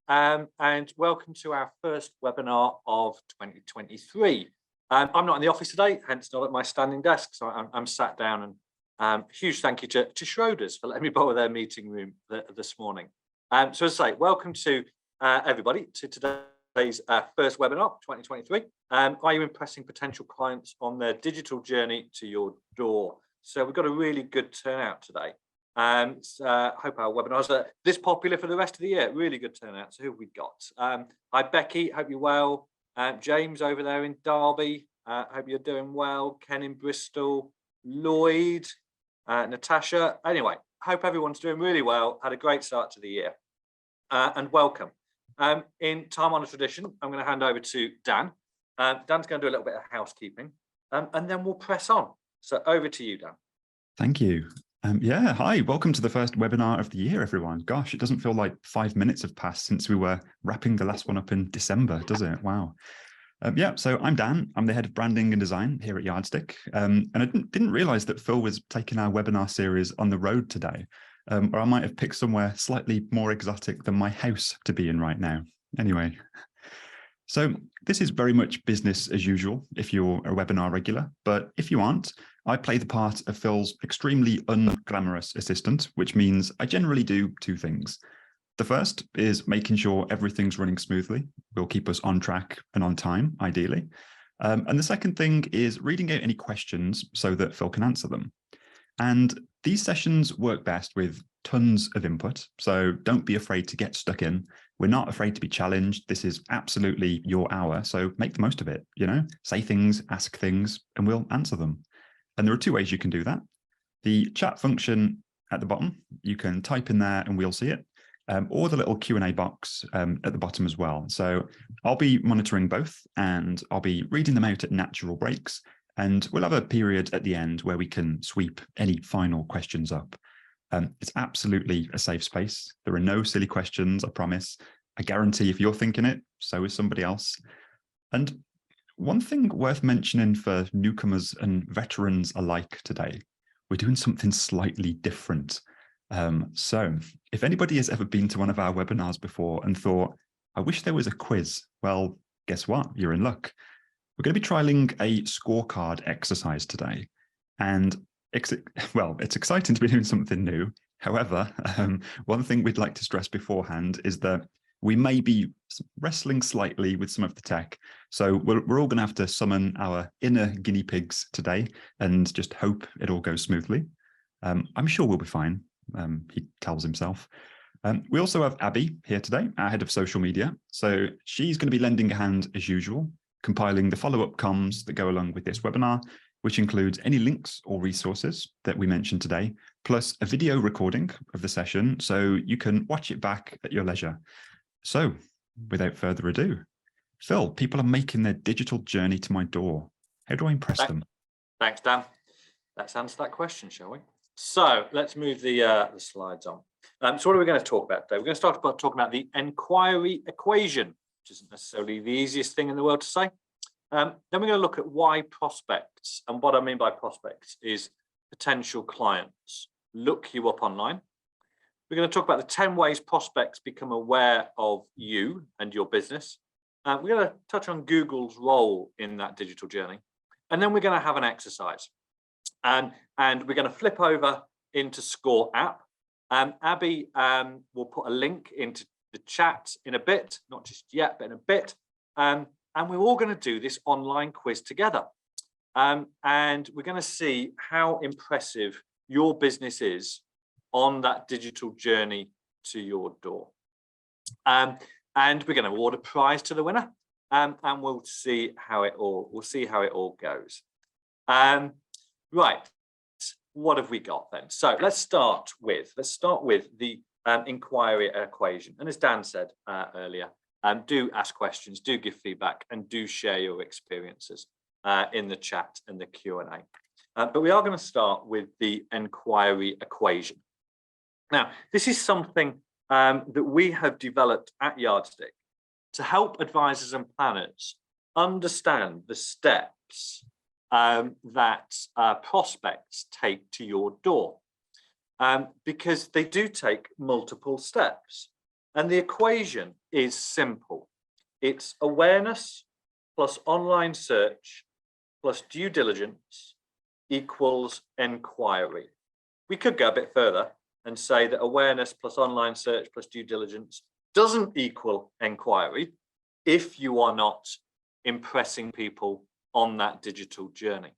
and welcome to our first webinar of 2023. I'm not in the office today, hence not at my standing desk, so I'm sat down, and huge thank you to Schroders for letting me borrow their meeting room this morning. So as I say, welcome to everybody to today's first webinar 2023. Are you impressing potential clients on their digital journey to your door? So we've got a really good turnout today. Hope our webinars are this popular for the rest of the year. Really good turnout. So who have we got? Hi Becky, hope you're well. James over there in Derby, hope you're doing well. Ken in Bristol, Lloyd, Natasha. Anyway, hope everyone's doing really well. Had a great start to the year, and welcome. In time-honored tradition, I'm going to hand over to Dan. Dan's going to do a little bit of housekeeping, and then we'll press on. So over to you, Dan. Thank you. Yeah, hi, welcome to the first webinar of the year, everyone. Gosh, it doesn't feel like 5 minutes have passed since we were wrapping the last one up in December, does it? Wow. Yeah, so I'm Dan. I'm the head of branding and design here at Yardstick. And I didn't realize that Phil was taking our webinar series on the road today, or I might have picked somewhere slightly more exotic than my house to be in right now. Anyway, so this is very much business as usual if you're a webinar regular, but if you aren't, I play the part of Phil's extremely unglamorous assistant, which means I generally do two things. The first is making sure everything's running smoothly. Will keep us on track and on time, ideally. And the second thing is reading out any questions so that Phil can answer them. And these sessions work best with tons of input, so don't be afraid to get stuck in. We're not afraid to be challenged. This is absolutely your hour, so make the most of it, say things, ask things, and we'll answer them. And there are two ways you can do that. The chat function at the bottom, you can type in there and we'll see it, or the little Q&A box at the bottom as well. So I'll be monitoring both and I'll be reading them out at natural breaks. And we'll have a period at the end where we can sweep any final questions up. It's absolutely a safe space. There are no silly questions, I promise. I guarantee if you're thinking it, so is somebody else. And one thing worth mentioning for newcomers and veterans alike today, we're doing something slightly different. So if anybody has ever been to one of our webinars before and thought, I wish there was a quiz, well, guess what? You're in luck. We're going to be trialing a scorecard exercise today. And it's exciting to be doing something new. However, one thing we'd like to stress beforehand is that we may be wrestling slightly with some of the tech. So we're all going to have to summon our inner guinea pigs today and just hope it all goes smoothly. I'm sure we'll be fine, he tells himself. We also have Abby here today, our head of social media. So she's going to be lending a hand as usual, compiling the follow-up comms that go along with this webinar, which includes any links or resources that we mentioned today, plus a video recording of the session so you can watch it back at your leisure. So without further ado, Phil, people are making their digital journey to my door. How do I impress them? Thanks, Dan. Let's answer that question, shall we? So let's move the slides on. So what are we going to talk about today? We're going to start by talking about the enquiry equation, which isn't necessarily the easiest thing in the world to say. Then we're going to look at why prospects, and what I mean by prospects is potential clients, look you up online. We're going to talk about the 10 ways prospects become aware of you and your business. We're going to touch on Google's role in that digital journey. And then we're going to have an exercise. And we're going to flip over into Score app. Abby will put a link into the chat in a bit, not just yet, but in a bit. And we're all going to do this online quiz together. And we're going to see how impressive your business is on that digital journey to your door. And we're going to award a prize to the winner. And we'll see how it all goes. Right. What have we got then? So let's start with the inquiry equation. And as Dan said earlier, do ask questions, do give feedback, and do share your experiences in the chat and the Q&A. But we are going to start with the inquiry equation. Now, this is something that we have developed at Yardstick to help advisors and planners understand the steps that prospects take to your door, because they do take multiple steps. And the equation is simple. It's awareness plus online search plus due diligence equals inquiry. We could go a bit further and say that awareness plus online search plus due diligence doesn't equal inquiry if you are not impressing people on that digital journey.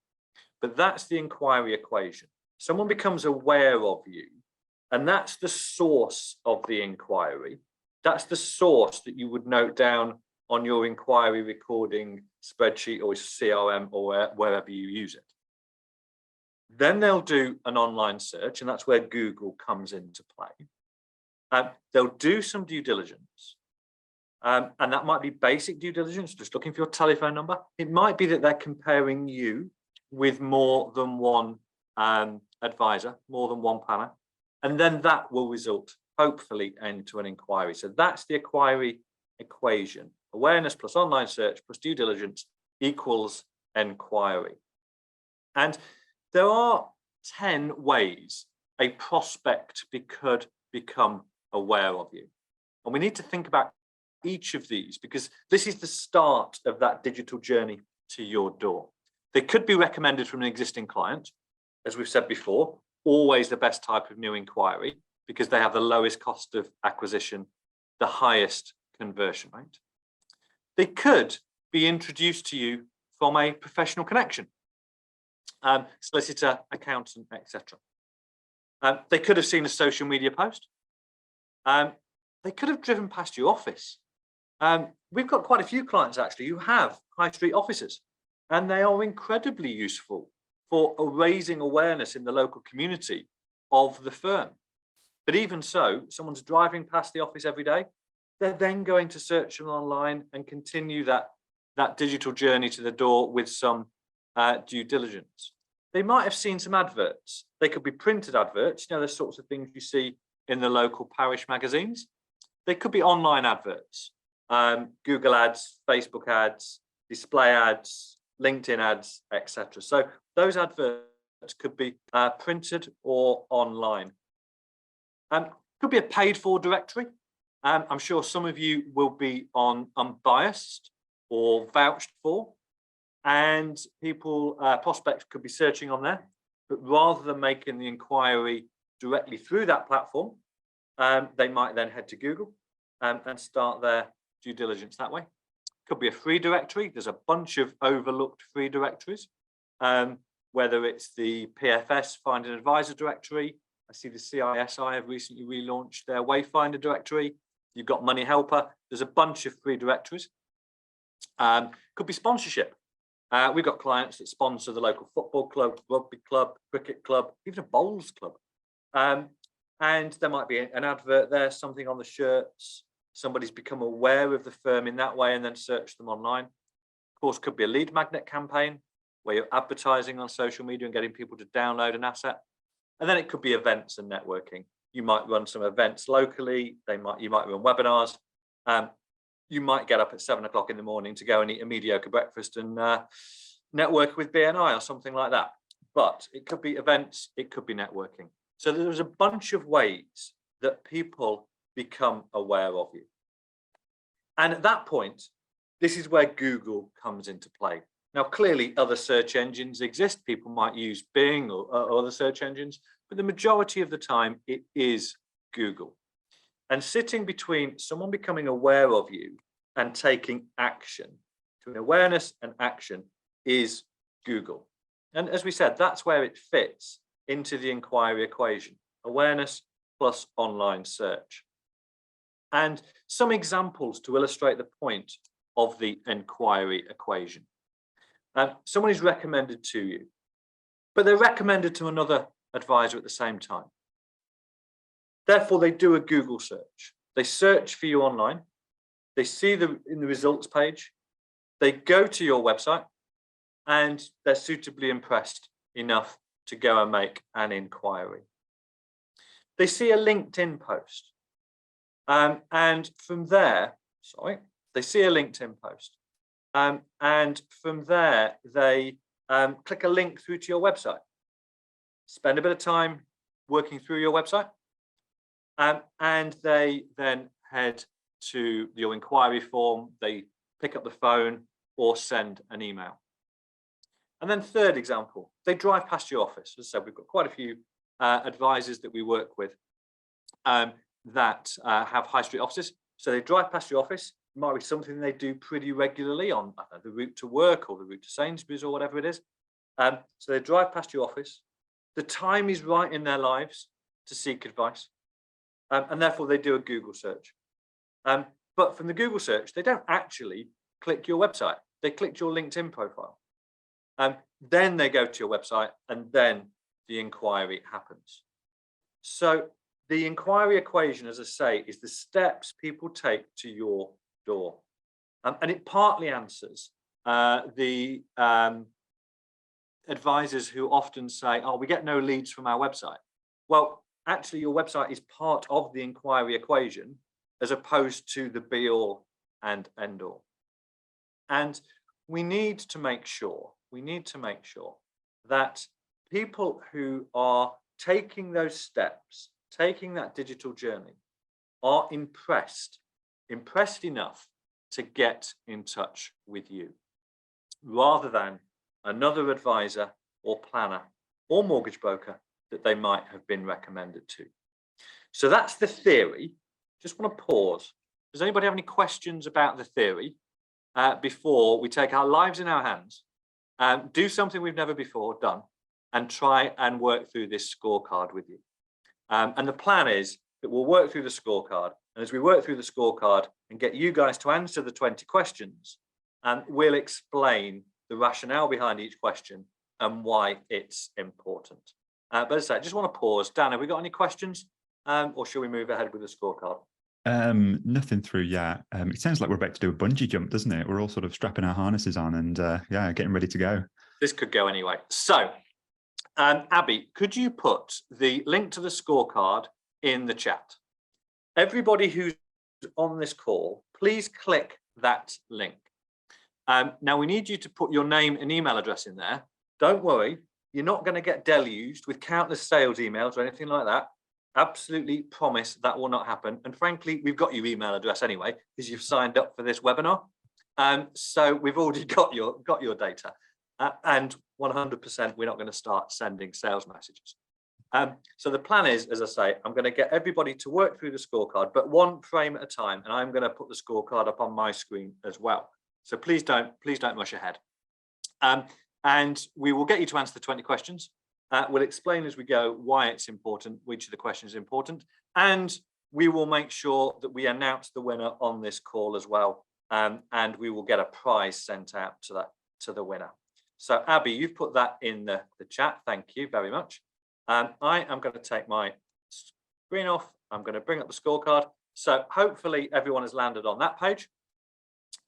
But that's the inquiry equation. Someone becomes aware of you, and that's the source of the inquiry. That's the source that you would note down on your inquiry recording spreadsheet or CRM or wherever you use it. Then they'll do an online search, and that's where Google comes into play. They'll do some due diligence, and that might be basic due diligence, just looking for your telephone number. It might be that they're comparing you with more than one advisor, more than one planner, and then that will result, hopefully, into an inquiry. So that's the inquiry equation. Awareness plus online search plus due diligence equals inquiry. And there are 10 ways a prospect could become aware of you. And we need to think about each of these because this is the start of that digital journey to your door. They could be recommended from an existing client, as we've said before, always the best type of new inquiry because they have the lowest cost of acquisition, the highest conversion rate. They could be introduced to you from a professional connection, solicitor, accountant, etc. They could have seen a social media post. They could have driven past your office. We've got quite a few clients actually who have high street offices, and they are incredibly useful for raising awareness in the local community of the firm. But even so, someone's driving past the office every day, they're then going to search them online and continue that digital journey to the door with some due diligence. They might have seen some adverts. They could be printed adverts, the sorts of things you see in the local parish magazines. They could be online adverts, Google ads, Facebook ads, display ads, LinkedIn ads, etc. So those adverts could be printed or online. Could be a paid for directory. I'm sure some of you will be on Unbiased or Vouched For, and people, prospects could be searching on there, but rather than making the inquiry directly through that platform, they might then head to Google and start their due diligence that way. Could be a free directory. There's a bunch of overlooked free directories, whether it's the PFS Find an Advisor directory. I see the CISI have recently relaunched their Wayfinder directory. You've got Money Helper. There's a bunch of free directories. Could be sponsorship. We've got clients that sponsor the local football club, rugby club, cricket club, even a bowls club. And there might be an advert there, something on the shirts. Somebody's become aware of the firm in that way and then search them online. Of course, could be a lead magnet campaign where you're advertising on social media and getting people to download an asset. And then it could be events and networking. You might run some events locally. You might run webinars. You might get up at 7 o'clock in the morning to go and eat a mediocre breakfast and network with BNI or something like that. But it could be events. It could be networking. So there's a bunch of ways that people become aware of you. And at that point, this is where Google comes into play. Now, clearly, other search engines exist. People might use Bing or other search engines, but the majority of the time, it is Google. And sitting between someone becoming aware of you and taking action, between awareness and action, is Google. And as we said, that's where it fits into the inquiry equation, awareness plus online search. And some examples to illustrate the point of the inquiry equation. Someone is recommended to you, but they're recommended to another advisor at the same time. Therefore, they do a Google search. They search for you online. They see in the results page. They go to your website, and they're suitably impressed enough to go and make an inquiry. They see a LinkedIn post. And from there, they see a LinkedIn post. And from there, they click a link through to your website. Spend a bit of time working through your website. And they then head to your inquiry form, they pick up the phone or send an email. And then third example, they drive past your office. As I said, we've got quite a few advisors that we work with that have high street offices. So they drive past your office. It might be something they do pretty regularly on the route to work or the route to Sainsbury's or whatever it is. So they drive past your office. The time is right in their lives to seek advice. And therefore they do a Google search. But from the Google search, they don't actually click your website. They click your LinkedIn profile. Then they go to your website and then the inquiry happens. So the inquiry equation, as I say, is the steps people take to your door. And it partly answers the advisors who often say, oh, we get no leads from our website. Well, actually, your website is part of the inquiry equation as opposed to the be all and end all. And we need to make sure that people who are taking those steps, taking that digital journey, are impressed enough to get in touch with you, rather than another advisor or planner or mortgage broker that they might have been recommended to. So that's the theory. Just want to pause. Does anybody have any questions about the theory before we take our lives in our hands, do something we've never before done, and try and work through this scorecard with you? And the plan is that we'll work through the scorecard, and as we work through the scorecard and get you guys to answer the 20 questions, we'll explain the rationale behind each question and why it's important. But as I say, I just want to pause. Dan, have we got any questions, or shall we move ahead with the scorecard? Nothing through yet. It sounds like we're about to do a bungee jump, doesn't it? We're all sort of strapping our harnesses on and yeah, getting ready to go. This could go anyway. So, Abby, could you put the link to the scorecard in the chat? Everybody who's on this call, please click that link. Now we need you to put your name and email address in there. Don't worry, you're not going to get deluged with countless sales emails or anything like that. Absolutely promise that will not happen. And frankly, we've got your email address anyway, because you've signed up for this webinar. So we've already got your data. And 100%, we're not going to start sending sales messages. So the plan is, as I say, I'm going to get everybody to work through the scorecard, but one frame at a time. And I'm going to put the scorecard up on my screen as well. So please don't rush ahead. And we will get you to answer the 20 questions. We'll explain as we go why it's important, which of the questions is important, and we will make sure that we announce the winner on this call as well, and we will get a prize sent out to the winner. So Abby, you've put that in the chat. Thank you very much. I am going to take my screen off. I'm going to bring up the scorecard. So hopefully everyone has landed on that page,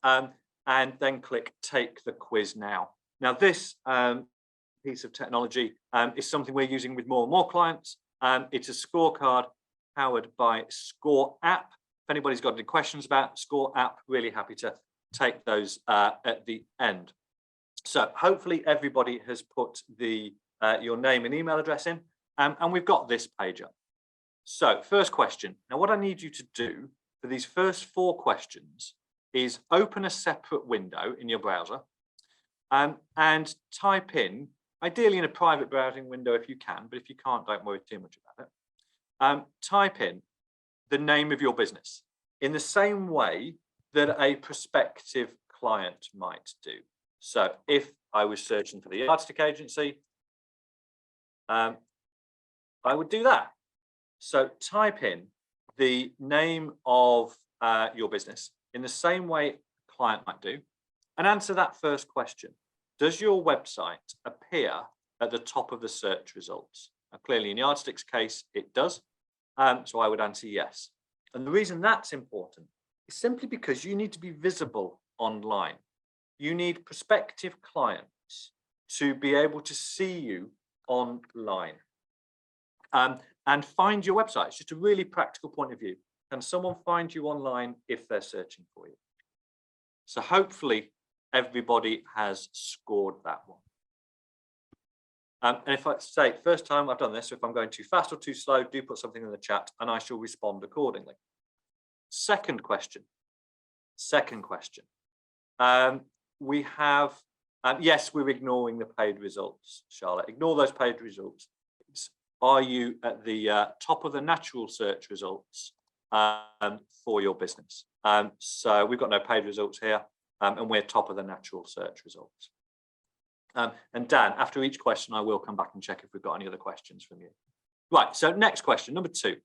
and then click Take the Quiz Now. Now this piece of technology is something we're using with more and more clients. It's a scorecard powered by Score App. If anybody's got any questions about Score App, really happy to take those at the end. So hopefully everybody has put your name and email address in, and we've got this page up. So first question. Now what I need you to do for these first 4 questions is open a separate window in your browser and type in, ideally in a private browsing window if you can, but if you can't, don't worry too much about it. Type in the name of your business in the same way that a prospective client might do. So if I was searching for the Yardstick Agency, I would do that. So type in the name of your business in the same way a client might do, and answer that first question. Does your website appear at the top of the search results? Now, clearly in Yardstick's case, it does. So I would answer yes. And the reason that's important is simply because you need to be visible online. You need prospective clients to be able to see you online and find your website. It's just a really practical point of view. Can someone find you online if they're searching for you? So hopefully everybody has scored that one. And if I say, first time I've done this, so if I'm going too fast or too slow, do put something in the chat and I shall respond accordingly. Second question. We have, yes, we're ignoring the paid results, Charlotte. Ignore those paid results. Are you at the top of the natural search results for your business? So we've got no paid results here, and we're top of the natural search results. And Dan, after each question, I will come back and check if we've got any other questions from you. Right, so next question, number 2.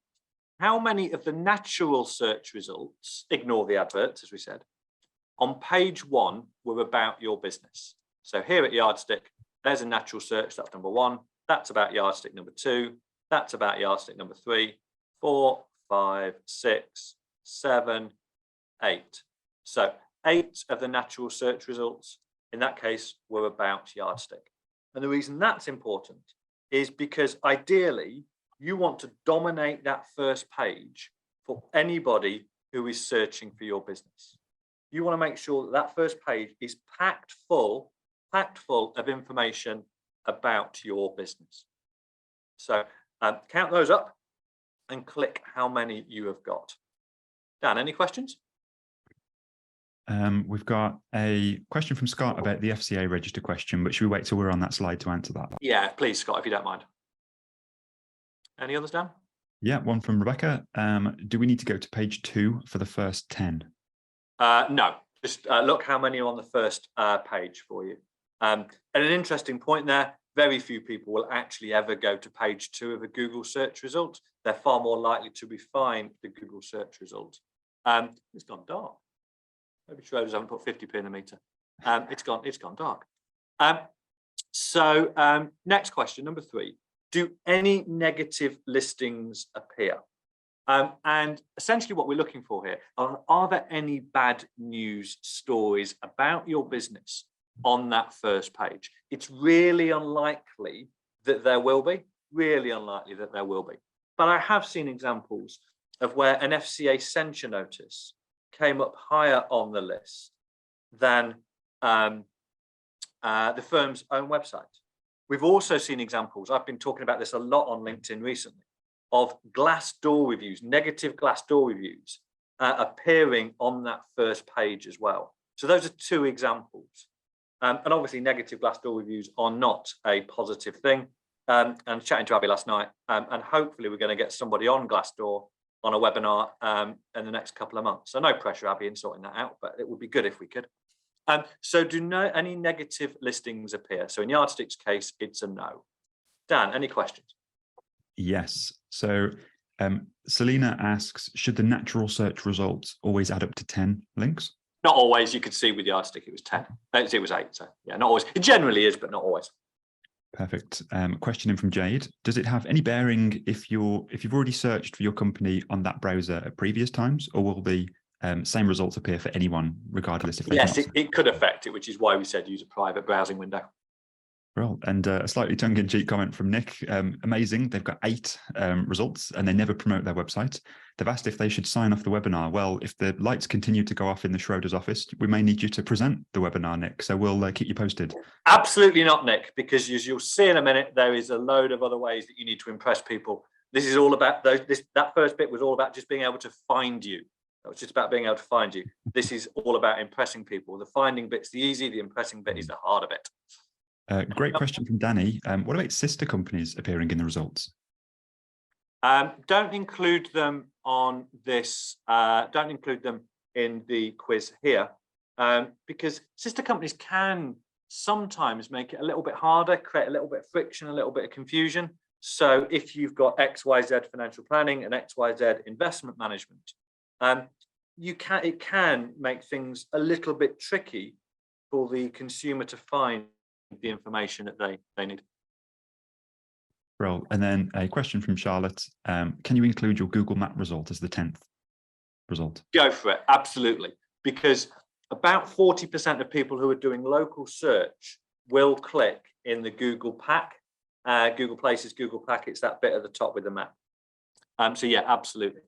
How many of the natural search results, ignore the adverts, as we said, on page 1 were about your business? So here at Yardstick, there's a natural search, that's number 1. That's about Yardstick number 2. That's about Yardstick number 3, 4, 5, 6, 7, 8. So 8 of the natural search results, in that case, were about Yardstick. And the reason that's important is because ideally, you want to dominate that first page for anybody who is searching for your business. You want to make sure that that first page is packed full of information about your business. So count those up and click how many you have got. Dan, any questions? We've got a question from Scott about the FCA register question, but should we wait till we're on that slide to answer that? Yeah, please, Scott, if you don't mind. Any others, Dan? Yeah, one from Rebecca. Do we need to go to page 2 for the first 10? No, just look how many are on the first page for you. And an interesting point there, very few people will actually ever go to page 2 of a Google search result. They're far more likely to refine the Google search result. It's gone dark. Maybe Schroders haven't put 50p in the meter. It's gone dark. So next question, number 3. Do any negative listings appear? And essentially what we're looking for here are there any bad news stories about your business on that first page? It's really unlikely that there will be, But I have seen examples of where an FCA censure notice came up higher on the list than the firm's own website. We've also seen examples, I've been talking about this a lot on LinkedIn recently, of Glassdoor reviews, negative Glassdoor reviews appearing on that first page as well. So those are 2 examples. And obviously negative Glassdoor reviews are not a positive thing. And chatting to Abby last night, and hopefully we're going to get somebody on Glassdoor on a webinar in the next couple of months. So no pressure, Abby, in sorting that out, but it would be good if we could. So do any negative listings appear? So in Yardstick's case, it's a no. Dan, any questions? Yes. So Selena asks, should the natural search results always add up to 10 links? Not always. You could see with Yardstick, it was 10. It was 8. So yeah, not always. It generally is, but not always. Perfect. Question in from Jade. Does it have any bearing if you've already searched for your company on that browser at previous times, or will the same results appear for anyone regardless if yes, it could affect it, which is why we said use a private browsing window. Well, and a slightly tongue-in-cheek comment from Nick. Amazing. They've got 8 results and they never promote their website. They've asked if they should sign off the webinar. Well, if the lights continue to go off in the Schroders office, we may need you to present the webinar, Nick. So we'll keep you posted. Absolutely not, Nick, because as you'll see in a minute, there is a load of other ways that you need to impress people. This is all about that first bit was all about just being able to find you. That was just about being able to find you. This is all about impressing people. The finding bit's the easy, the impressing bit is the harder bit. Great question from Danny. What about sister companies appearing in the results? Don't include them on this. Don't include them in the quiz here, because sister companies can sometimes make it a little bit harder, create a little bit of friction, a little bit of confusion. So if you've got XYZ financial planning and XYZ investment management, it can make things a little bit tricky for the consumer to find the information that they need. Well, and then a question from Charlotte. Can you include your Google Map result as the 10th result? Go for it, absolutely. Because about 40% of people who are doing local search will click in the Google Pack, Google Places, Google Pack, it's that bit at the top with the map. So yeah, absolutely.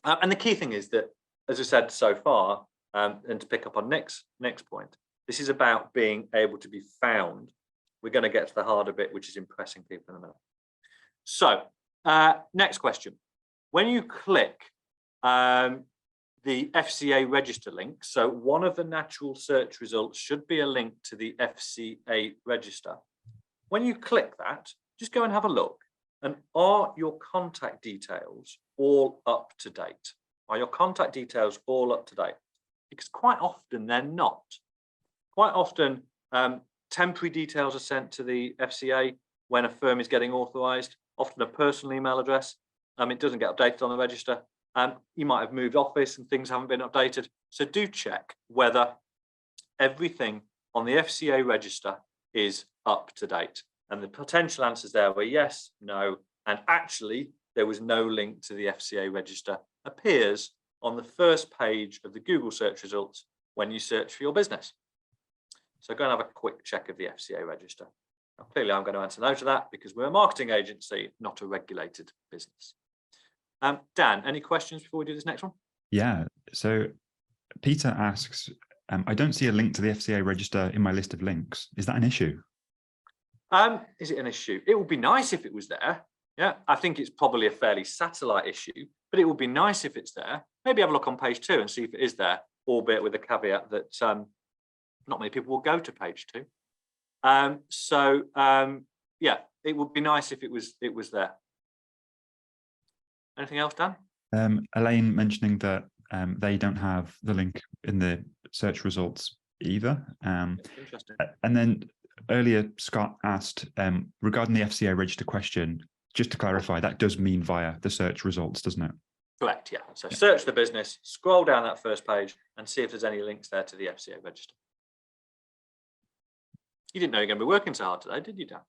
And the key thing is that, as I said so far, and to pick up on Nick's point, this is about being able to be found. We're going to get to the harder bit, which is impressing people in a minute. So next question. When you click the FCA register link. So one of the natural search results should be a link to the FCA register. When you click that, just go and have a look. And are your contact details all up to date? Are your contact details all up to date? Because quite often they're not. Quite often, temporary details are sent to the FCA when a firm is getting authorised, often a personal email address. It doesn't get updated on the register. You might have moved office and things haven't been updated. So do check whether everything on the FCA register is up to date. And the potential answers there were yes, no, and actually there was no link to the FCA register appears on the first page of the Google search results when you search for your business. So go and have a quick check of the FCA register. Now, clearly I'm going to answer no to that because we're a marketing agency, not a regulated business. Dan, any questions before we do this next one? Yeah, so Peter asks, I don't see a link to the FCA register in my list of links. Is that an issue? Is it an issue? It would be nice if it was there. Yeah, I think it's probably a fairly satellite issue, but it would be nice if it's there. Maybe have a look on page 2 and see if it is there, albeit with the caveat that not many people will go to page 2. Yeah, it would be nice if it was there. Anything else, Dan? Elaine mentioning that they don't have the link in the search results either. Interesting. And then earlier, Scott asked regarding the FCA register question, just to clarify, that does mean via the search results, doesn't it? Correct, yeah. So search the business, scroll down that first page and see if there's any links there to the FCA register. You didn't know you're going to be working so hard today, did you, Dan?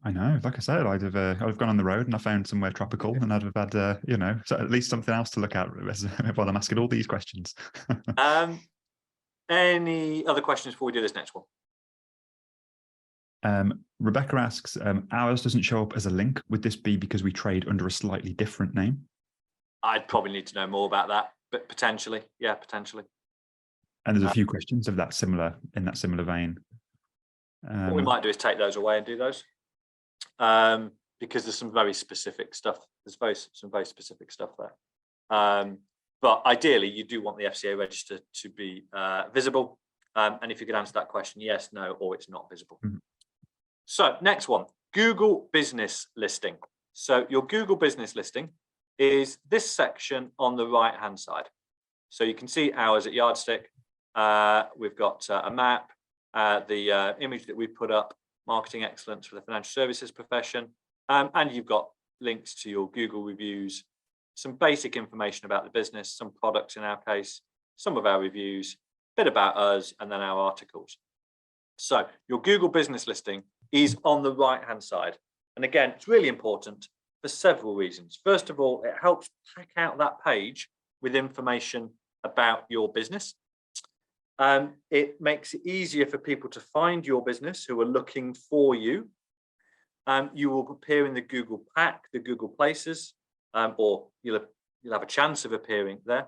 I know. Like I said, I'd have gone on the road and I found somewhere tropical, and I'd have had, you know, so at least something else to look at while I'm asking all these questions. Any other questions before we do this next one? Rebecca asks, ours doesn't show up as a link. Would this be because we trade under a slightly different name? I'd probably need to know more about that, but potentially, yeah, potentially. And there's a few questions of that similar vein. What we might do is take those away and do those, because there's some very specific stuff. There's some very specific stuff there. But ideally, you do want the FCA register to be visible. And if you could answer that question, yes, no, or it's not visible. Mm-hmm. So next one, Google Business Listing. So your Google Business Listing is this section on the right-hand side. So you can see ours at Yardstick. We've got a map, the image that we put up, marketing excellence for the financial services profession. And you've got links to your Google reviews, some basic information about the business, some products in our case, some of our reviews, a bit about us, and then our articles. So your Google Business Listing is on the right-hand side. And again, it's really important for several reasons. First of all, it helps pack out that page with information about your business. It makes it easier for people to find your business who are looking for you. You will appear in the Google Pack, the Google Places, or you'll have a chance of appearing there.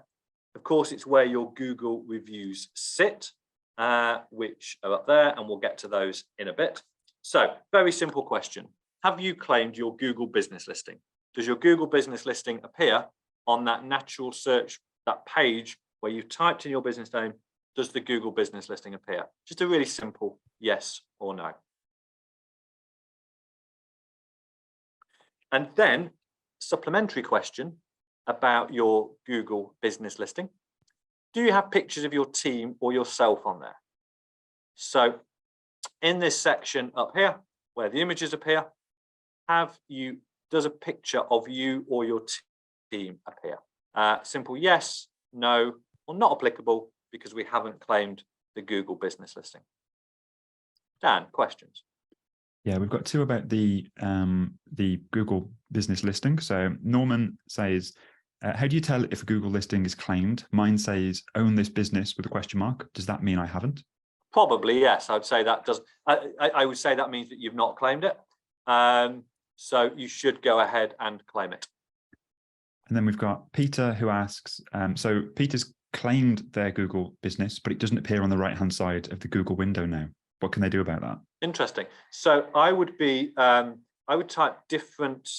Of course, it's where your Google reviews sit, which are up there, and we'll get to those in a bit. So, very simple question. Have you claimed your Google Business Listing? Does your Google Business Listing appear on that natural search, that page where you've typed in your business name? Does the Google Business Listing appear? Just a really simple yes or no. And then, supplementary question about your Google Business Listing. Do you have pictures of your team or yourself on there? So in this section up here, where the images appear, does a picture of you or your team appear? Simple yes, no, or not applicable because we haven't claimed the Google Business Listing. Dan, questions? Yeah, we've got two about the Google Business Listing. So Norman says, how do you tell if a Google listing is claimed? Mine says own this business with a question mark. Does that mean I haven't? Probably, yes. I would say that does. I would say that means that you've not claimed it. So you should go ahead and claim it. And then we've got Peter who asks, so Peter's claimed their Google business, but it doesn't appear on the right-hand side of the Google window now. What can they do about that? Interesting. So I would type different,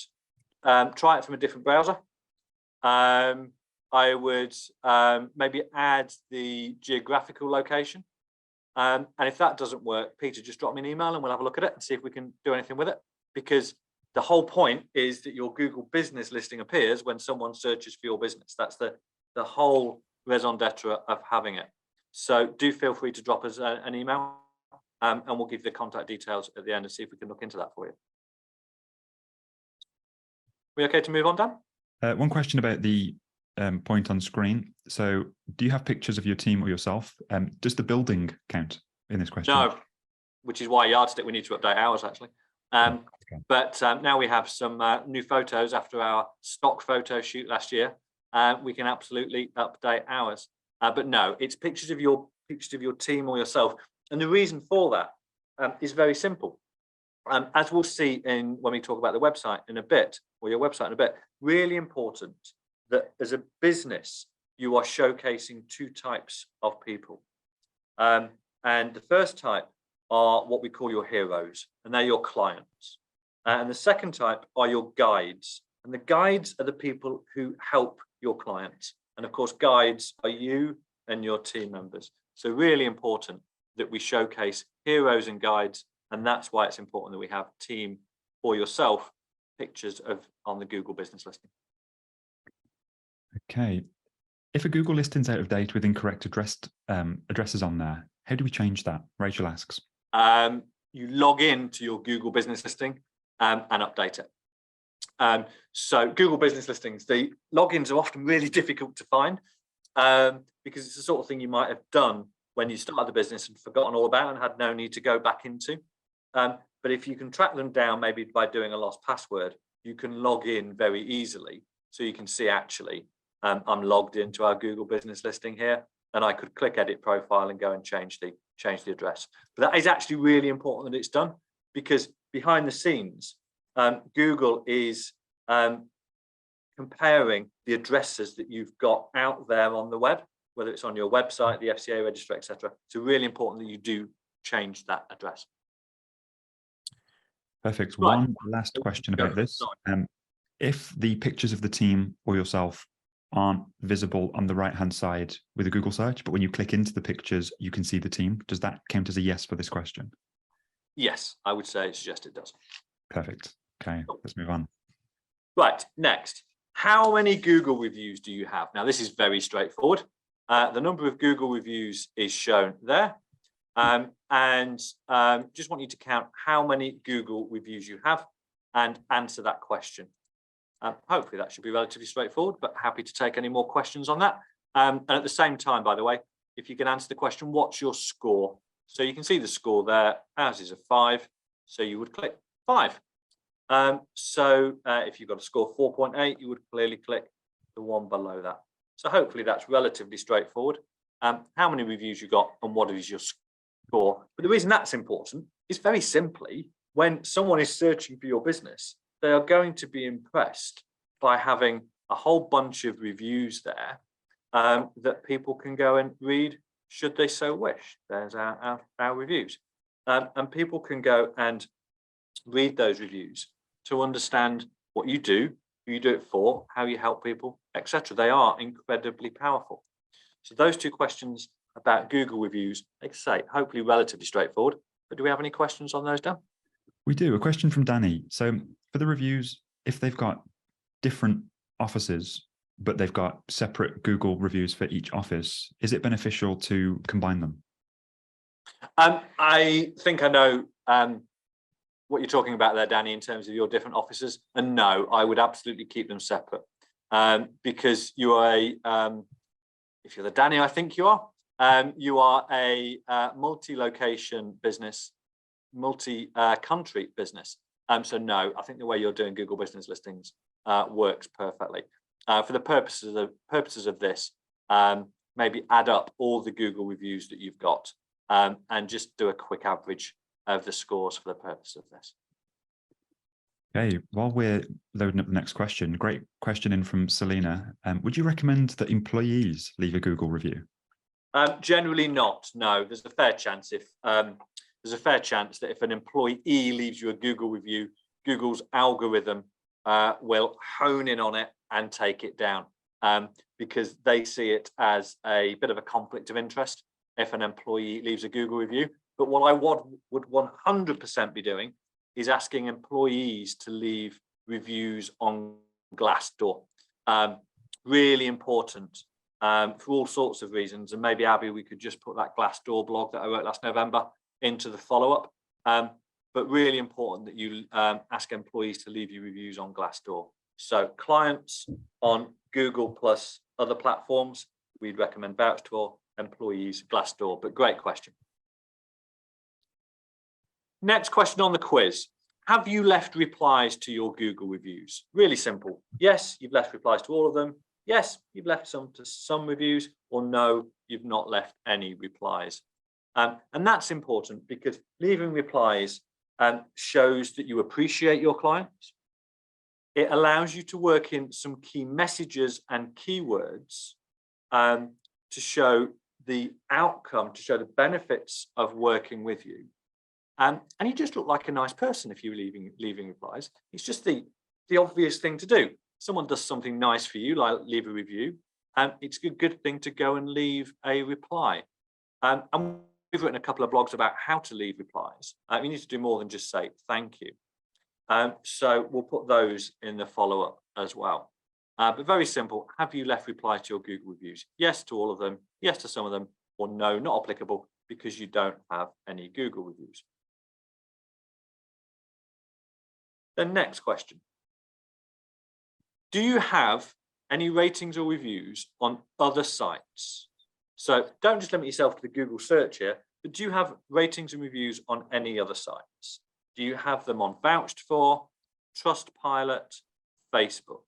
try it from a different browser. I would maybe add the geographical location. And if that doesn't work, Peter, just drop me an email and we'll have a look at it and see if we can do anything with it. Because the whole point is that your Google business listing appears when someone searches for your business. That's the whole raison d'etre of having it. So do feel free to drop us an email and we'll give you the contact details at the end and see if we can look into that for you. We okay to move on, Dan? One question about the point on screen. So do you have pictures of your team or yourself? Does the building count in this question? No, which is why Yardstick, we need to update ours actually. Okay. But now we have some new photos after our stock photo shoot last year. We can absolutely update ours. But no, it's pictures of your team or yourself. And the reason for that is very simple. As we'll see when we talk about the website in a bit, or your website in a bit, really important that as a business, you are showcasing two types of people. And the first type are what we call your heroes, and they're your clients. And the second type are your guides. And the guides are the people who help your clients. And of course, guides are you and your team members. So really important that we showcase heroes and guides. And that's why it's important that we have team or yourself pictures on the Google business listing. Okay. If a Google listing's out of date with incorrect addresses on there, how do we change that? Rachel asks. You log in to your Google business listing and update it. So Google business listings, the logins are often really difficult to find because it's the sort of thing you might have done when you started the business and forgotten all about and had no need to go back into. But if you can track them down, maybe by doing a lost password, you can log in very easily. So you can see actually, I'm logged into our Google business listing here, and I could click edit profile and go and change the address. But that is actually really important that it's done, because behind the scenes, Google is comparing the addresses that you've got out there on the web, whether it's on your website, the FCA register, etc. So really important that you do change that address. Perfect. Right. One last question about this. If the pictures of the team or yourself aren't visible on the right-hand side with a Google search, but when you click into the pictures, you can see the team, does that count as a yes for this question? Yes, I would suggest it does. Perfect. Okay, let's move on. Right, next. How many Google reviews do you have? Now, this is very straightforward. The number of Google reviews is shown there. Just want you to count how many Google reviews you have and answer that question. Hopefully that should be relatively straightforward, but happy to take any more questions on that. And at the same time, by the way, if you can answer the question, what's your score? So you can see the score there. Ours is a 5, so you would click 5. If you've got a score 4.8, you would clearly click the one below that. So hopefully that's relatively straightforward. How many reviews you got and what is your score? But the reason that's important is very simply, when someone is searching for your business, they are going to be impressed by having a whole bunch of reviews there that people can go and read should they so wish. There's our reviews. And people can go and read those reviews to understand what you do, who you do it for, how you help people, etc. They are incredibly powerful. So those two questions about Google reviews, like I say, hopefully relatively straightforward. But do we have any questions on those, Dan? We do. A question from Danny. So for the reviews, if they've got different offices, but they've got separate Google reviews for each office, is it beneficial to combine them? I think I know what you're talking about there, Danny, in terms of your different offices. And no, I would absolutely keep them separate because you are if you're the Danny, I think you are a multi-location business, multi-country business. So no, I think the way you're doing Google business listings works perfectly. For the purposes of this, maybe add up all the Google reviews that you've got and just do a quick average of the scores for the purpose of this. Okay, while we're loading up the next question, great question in from Selena. Would you recommend that employees leave a Google review? Generally not, no. There's a fair chance that if an employee leaves you a Google review, Google's algorithm will hone in on it and take it down. because they see it as a bit of a conflict of interest if an employee leaves a Google review. But what I would 100% be doing is asking employees to leave reviews on Glassdoor. Really important for all sorts of reasons. And maybe, Abby, we could just put that Glassdoor blog that I wrote last November into the follow-up. But really important that you ask employees to leave you reviews on Glassdoor. So clients on Google plus other platforms, we'd recommend Vouch4, employees Glassdoor. But great question. Next question on the quiz. Have you left replies to your Google reviews? Really simple. Yes, you've left replies to all of them. Yes, you've left some to some reviews, or no, you've not left any replies. And that's important because leaving replies shows that you appreciate your clients. It allows you to work in some key messages and keywords to show the outcome, to show the benefits of working with you. And you just look like a nice person if you're leaving replies. It's just the obvious thing to do. Someone does something nice for you, like leave a review, and it's a good thing to go and leave a reply. And we've written a couple of blogs about how to leave replies. You need to do more than just say thank you. So we'll put those in the follow-up as well. But very simple. Have you left replies to your Google reviews? Yes to all of them, yes to some of them, or no, not applicable because you don't have any Google reviews. The next question. Do you have any ratings or reviews on other sites? So don't just limit yourself to the Google search here, but do you have ratings and reviews on any other sites? Do you have them on Vouch4, Trustpilot, Facebook?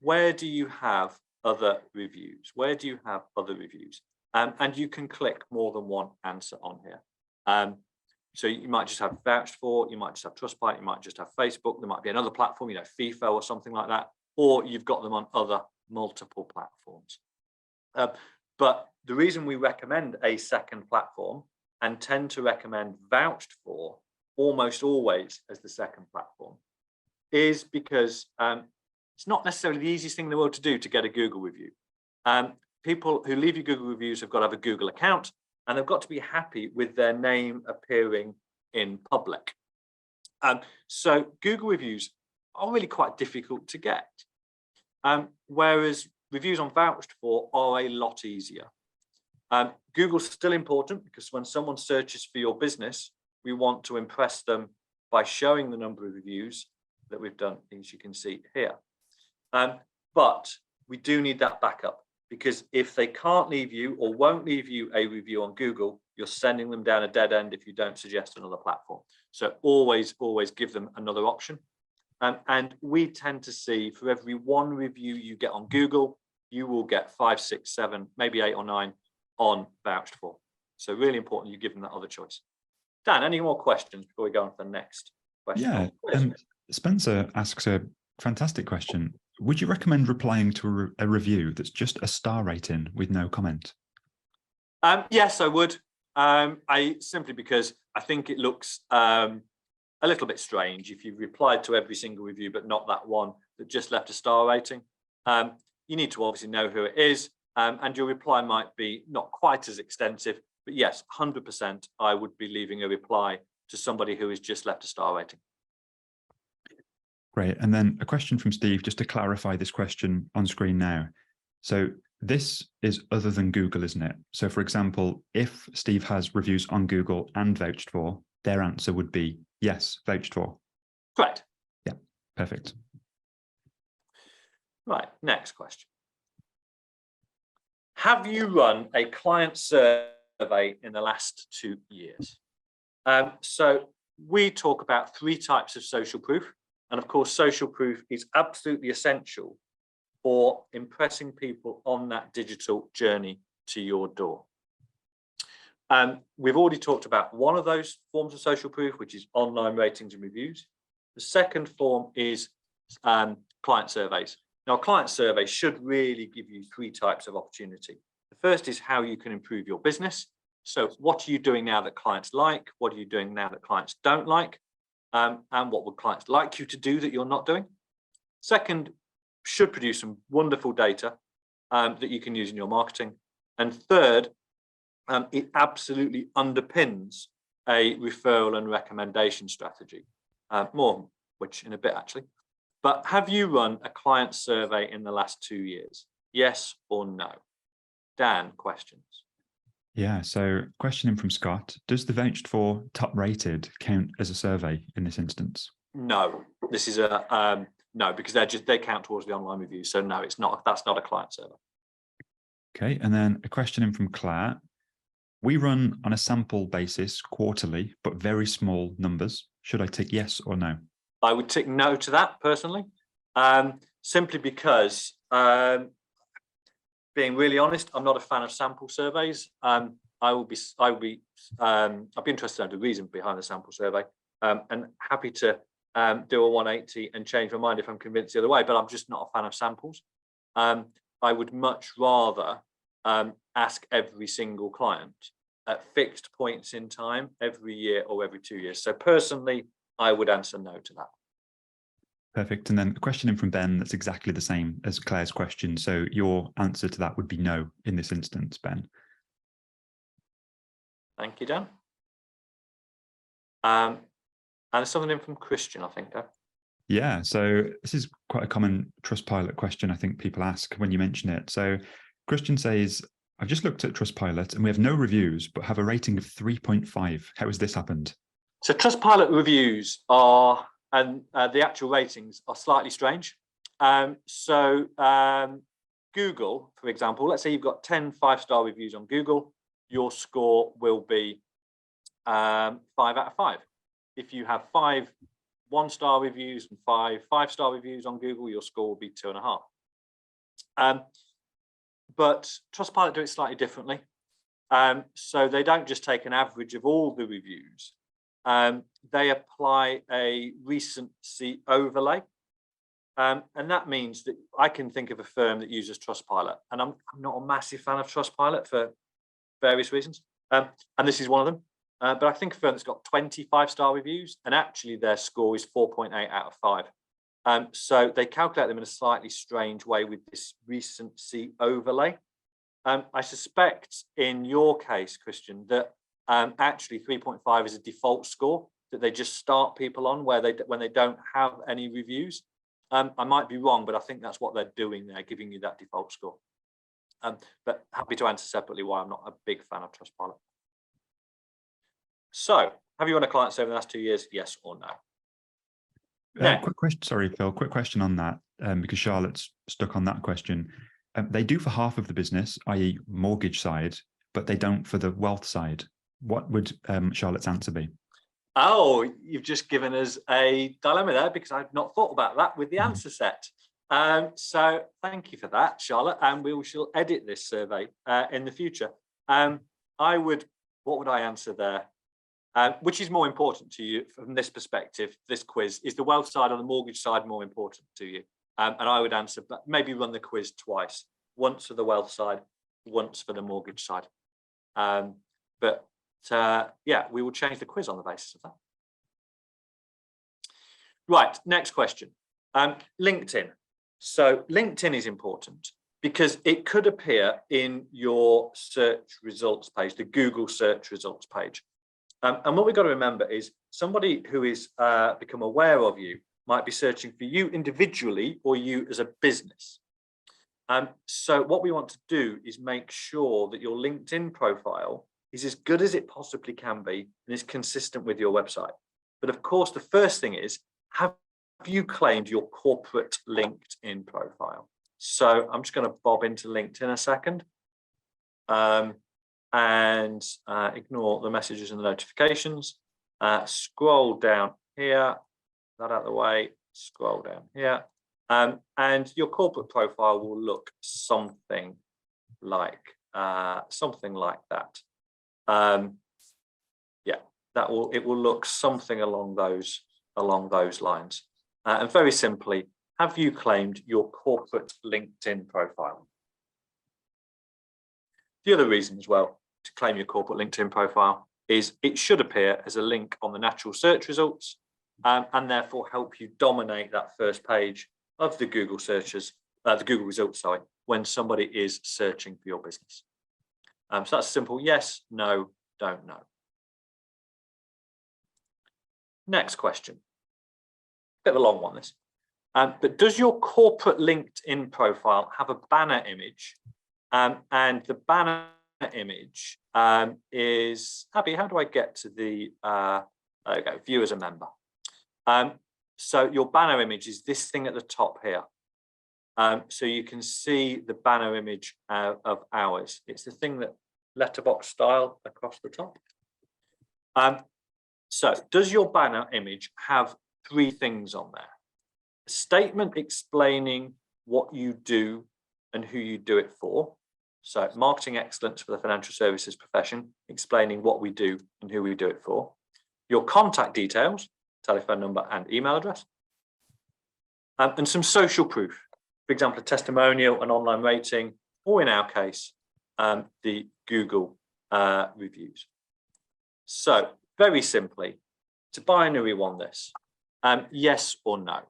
Where do you have other reviews? Where do you have other reviews? And you can click more than one answer on here. So you might just have Vouch4, you might just have Trustpilot, you might just have Facebook. There might be another platform, FIFO or something like that, or you've got them on other multiple platforms. But the reason we recommend a second platform and tend to recommend Vouch4 almost always as the second platform is because it's not necessarily the easiest thing in the world to do to get a Google review. People who leave you Google reviews have got to have a Google account, and they've got to be happy with their name appearing in public. So Google reviews are really quite difficult to get, whereas reviews on Vouch4 are a lot easier. Google's still important because when someone searches for your business, we want to impress them by showing the number of reviews that we've done, as you can see here. But we do need that backup, because if they can't leave you or won't leave you a review on Google, you're sending them down a dead end if you don't suggest another platform. So always give them another option. And we tend to see for every one review you get on Google, you will get 5, 6, 7, maybe 8 or 9 on Vouch4. So really important you give them that other choice. Dan, any more questions before we go on to the next question? Yeah, Spencer asks a fantastic question. Would you recommend replying to a review that's just a star rating with no comment? Yes, I would. Simply because I think it looks a little bit strange if you've replied to every single review, but not that one that just left a star rating. You need to obviously know who it is, and your reply might be not quite as extensive, but yes, 100% I would be leaving a reply to somebody who has just left a star rating. Great. And then a question from Steve, just to clarify this question on screen now. So this is other than Google, isn't it? So for example, if Steve has reviews on Google and Vouch4, their answer would be yes, Vouch4. Correct. Yeah, perfect. Right, next question. Have you run a client survey in the last 2 years? So we talk about 3 types of social proof. And of course, social proof is absolutely essential for impressing people on that digital journey to your door. We've already talked about one of those forms of social proof, which is online ratings and reviews. The second form is client surveys. Now, client surveys should really give you 3 types of opportunity. The first is how you can improve your business. So what are you doing now that clients like? What are you doing now that clients don't like? And what would clients like you to do that you're not doing? Second should produce some wonderful data that you can use in your marketing. And third, it absolutely underpins a referral and recommendation strategy. More which in a bit actually. But have you run a client survey in the last 2 years? Yes or no? Dan, questions. Yeah, so question in from Scott. Does the vouched for top rated count as a survey in this instance? No, this is no, because they count towards the online reviews. So no, it's not. That's not a client survey. Okay, and then a question in from Claire. We run on a sample basis quarterly, but very small numbers. Should I tick yes or no? I would tick no to that personally, simply because, being really honest, I'm not a fan of sample surveys. I'd be interested to know the reason behind the sample survey, and happy to do a 180 and change my mind if I'm convinced the other way. But I'm just not a fan of samples. I would much rather ask every single client at fixed points in time every year or every 2 years. So personally, I would answer no to that. Perfect. And then a question in from Ben that's exactly the same as Claire's question. So your answer to that would be no in this instance, Ben. Thank you, Dan. And there's something in from Christian, I think, Dan. Yeah, so this is quite a common Trustpilot question I think people ask when you mention it. So Christian says, I've just looked at Trustpilot and we have no reviews, but have a rating of 3.5. How has this happened? So Trustpilot reviews are, and the actual ratings are slightly strange. Google, for example, let's say you've got 10 5-star reviews on Google, your score will be 5 out of 5. If you have 5 1-star reviews and 5 5-star reviews on Google, your score will be 2.5. But Trustpilot do it slightly differently. So they don't just take an average of all the reviews. They apply a recency overlay. And that means that I can think of a firm that uses Trustpilot, and I'm not a massive fan of Trustpilot for various reasons. And this is one of them. But I think a firm that's got 20 5-star reviews and actually their score is 4.8 out of 5. So they calculate them in a slightly strange way with this recency overlay. I suspect in your case, Christian, that actually 3.5 is a default score that they just start people on when they don't have any reviews. I might be wrong, but I think that's what they're doing. They're giving you that default score. But happy to answer separately why I'm not a big fan of Trustpilot. So, have you run a client survey in the last 2 years? Yes or no? Quick question, sorry, Phil. Quick question on that, because Charlotte's stuck on that question. They do for half of the business, i.e., mortgage side, but they don't for the wealth side. What would Charlotte's answer be? Oh, you've just given us a dilemma there because I've not thought about that with the answer set. So thank you for that, Charlotte, and we shall edit this survey in the future. What would I answer there? Which is more important to you from this perspective, this quiz? Is the wealth side or the mortgage side more important to you? And I would answer, but maybe run the quiz twice, once for the wealth side, once for the mortgage side. Yeah, we will change the quiz on the basis of that. Right, next question. LinkedIn. So LinkedIn is important because it could appear in your search results page, the Google search results page. And what we've got to remember is somebody who is become aware of you might be searching for you individually or you as a business. So what we want to do is make sure that your LinkedIn profile is as good as it possibly can be and is consistent with your website. But of course, the first thing is, have you claimed your corporate LinkedIn profile? So I'm just going to bob into LinkedIn a second. And ignore the messages and the notifications. Scroll down here, that out of the way, scroll down here. And your corporate profile will look something like that. Yeah, it will look something along those lines. And very simply, have you claimed your corporate LinkedIn profile? The other reason as well to claim your corporate LinkedIn profile is it should appear as a link on the natural search results and therefore help you dominate that first page of the Google searches, the Google results, sorry, when somebody is searching for your business. So that's simple. Yes, no, don't know. Next question. Bit of a long one, this. But does your corporate LinkedIn profile have a banner image? And the banner image is, Abby, how do I get to the view as a member? So your banner image is this thing at the top here. So you can see the banner image of ours. It's the thing that letterbox style across the top. So does your banner image have 3 things on there? A statement explaining what you do and who you do it for. So marketing excellence for the financial services profession, explaining what we do and who we do it for. Your contact details, telephone number and email address. And some social proof, for example, a testimonial, an online rating, or in our case, the Google reviews. So very simply, it's a binary one, this, yes or no.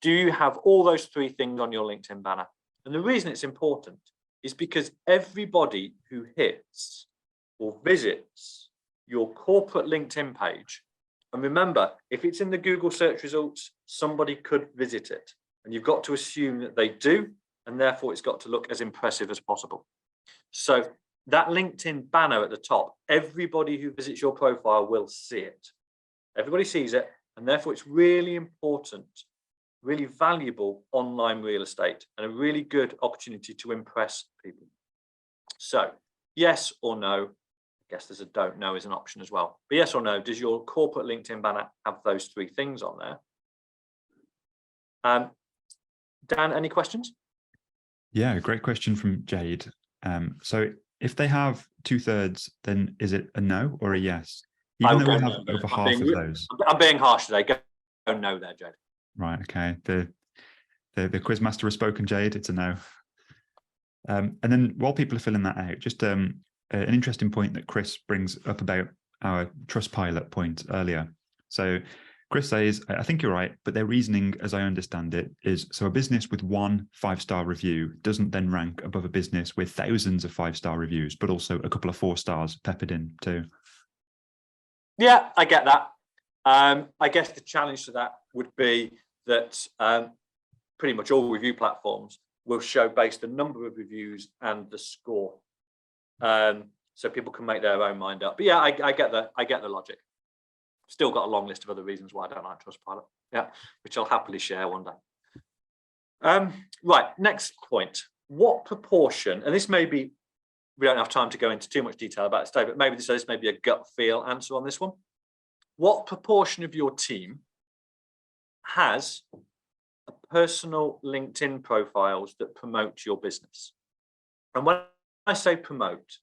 Do you have all those 3 things on your LinkedIn banner? And the reason it's important is because everybody who hits or visits your corporate LinkedIn page, and remember, if it's in the Google search results, somebody could visit it. And you've got to assume that they do, and therefore it's got to look as impressive as possible. So that LinkedIn banner at the top, everybody who visits your profile will see it. Everybody sees it, and therefore it's really important, really valuable online real estate and a really good opportunity to impress people. So yes or no, I guess there's a don't know is an option as well. But yes or no, does your corporate LinkedIn banner have those 3 things on there? Dan, any questions? Yeah, great question from Jade. So if they have 2/3, then is it a no or a yes? Even though we have over half of those. I'm being harsh today. Go no there, Jade. Right. Okay. The quizmaster has spoken, Jade. It's a no. And then while people are filling that out, just an interesting point that Chris brings up about our Trustpilot point earlier. So Chris says, I think you're right, but their reasoning, as I understand it, is so a business with 1 5-star review doesn't then rank above a business with thousands of 5-star reviews, but also a couple of 4 stars peppered in too. Yeah, I get that. I guess the challenge to that would be that pretty much all review platforms will show based the number of reviews and the score, so people can make their own mind up. But yeah, I get the logic. Still got a long list of other reasons why I don't like Trustpilot. Yeah, which I'll happily share one day. Right, next point. What proportion? And this may be, we don't have time to go into too much detail about it today, but maybe this may be a gut feel answer on this one. What proportion of your team has personal LinkedIn profiles that promote your business? And when I say promote,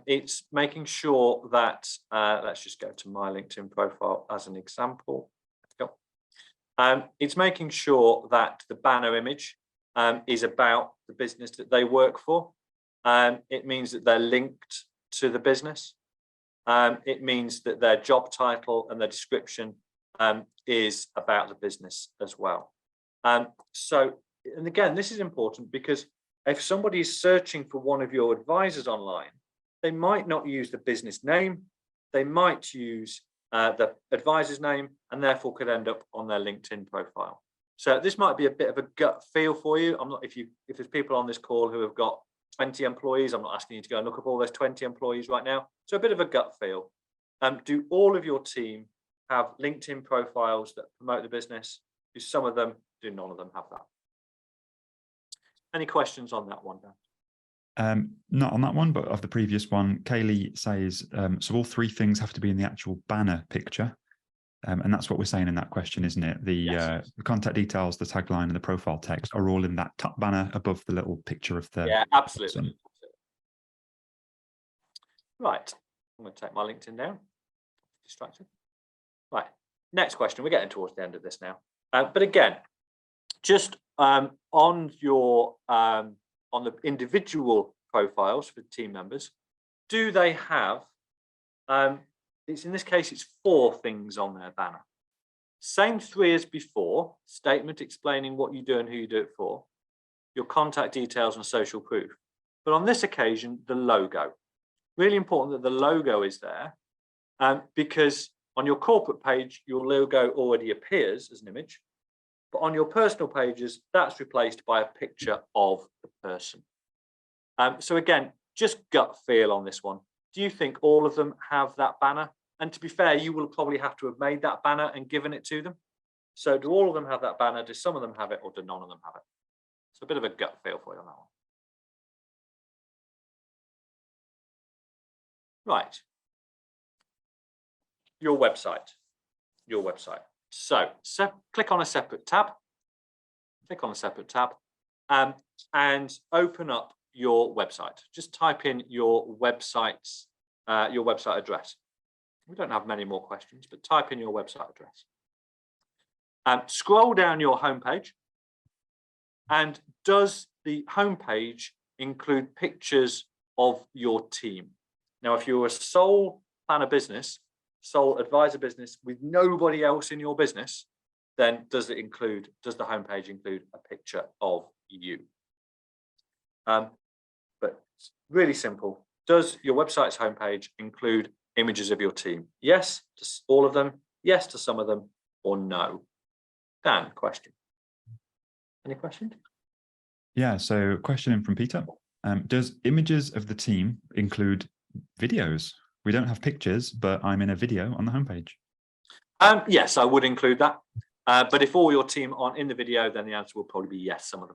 it's making sure that, let's just go to my LinkedIn profile as an example. Let's go. It's making sure that the banner image is about the business that they work for. It means that they're linked to the business. It means that their job title and their description is about the business as well. So, and again, this is important because if somebody is searching for one of your advisors online, they might not use the business name. They might use the advisor's name and therefore could end up on their LinkedIn profile. So this might be a bit of a gut feel for you. I'm not, if there's people on this call who have got 20 employees, I'm not asking you to go and look up all those 20 employees right now. So a bit of a gut feel. Do all of your team have LinkedIn profiles that promote the business? Do some of them, do none of them have that? Any questions on that one, Dan? Not on that one, but of the previous one, Kaylee says, so all 3 things have to be in the actual banner picture. And that's what we're saying in that question, isn't it? The contact details, the tagline, and the profile text are all in that top banner above the little picture of the. Yeah, absolutely. Right. I'm going to take my LinkedIn down. Distracted. Right. Next question. We're getting towards the end of this now. But again, just on your on the individual profiles for team members, do they have? It's in this case, it's 4 things on their banner. Same three as before: statement explaining what you do and who you do it for, your contact details and social proof. But on this occasion, the logo. Really important that the logo is there, because on your corporate page, your logo already appears as an image, but on your personal pages, that's replaced by a picture of the person. So again, just gut feel on this one. Do you think all of them have that banner? And to be fair, you will probably have to have made that banner and given it to them. So do all of them have that banner? Do some of them have it, or do none of them have it? It's a bit of a gut feel for you on that one. Right. Your website. So click on a separate tab. And open up your website. Just type in your website address. We don't have many more questions, but type in your website address. Scroll down your homepage. And does the homepage include pictures of your team? Now, if you're a sole planner business, sole advisor business with nobody else in your business, then does the homepage include a picture of you? But it's really simple. Does your website's homepage include images of your team? Yes to all of them, yes to some of them, or no? Dan, question. Any questions? Yeah, so question in from Peter. Does images of the team include videos? We don't have pictures, but I'm in a video on the homepage. Yes, I would include that. But if all your team aren't in the video, then the answer will probably be yes, some of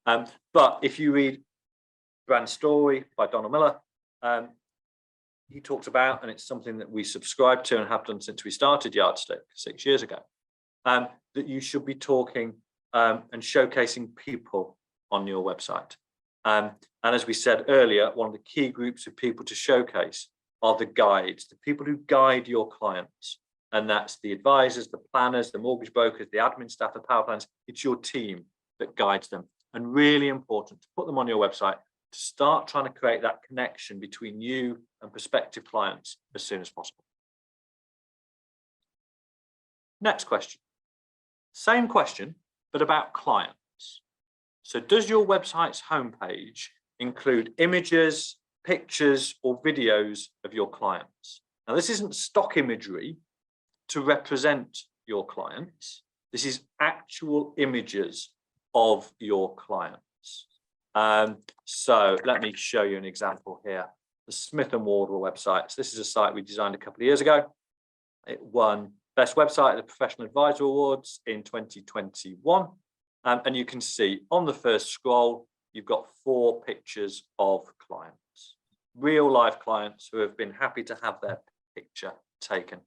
them. But if you read Brand Story by Donald Miller, he talks about, and it's something that we subscribe to and have done since we started Yardstick 6 years ago, that you should be talking and showcasing people on your website. And as we said earlier, one of the key groups of people to showcase are the guides, the people who guide your clients. And that's the advisors, the planners, the mortgage brokers, the admin staff, the power planners. It's your team that guides them. And really important to put them on your website to start trying to create that connection between you and prospective clients as soon as possible. Next question. Same question, but about clients. So does your website's homepage include images, pictures, or videos of your clients? Now, this isn't stock imagery to represent your clients. This is actual images of your clients. So let me show you an example here. The Smith & Wardwell website. So this is a site we designed a couple of years ago. It won Best Website at the Professional Advisor Awards in 2021. And you can see on the first scroll, you've got 4 pictures of clients, real life clients who have been happy to have their picture taken.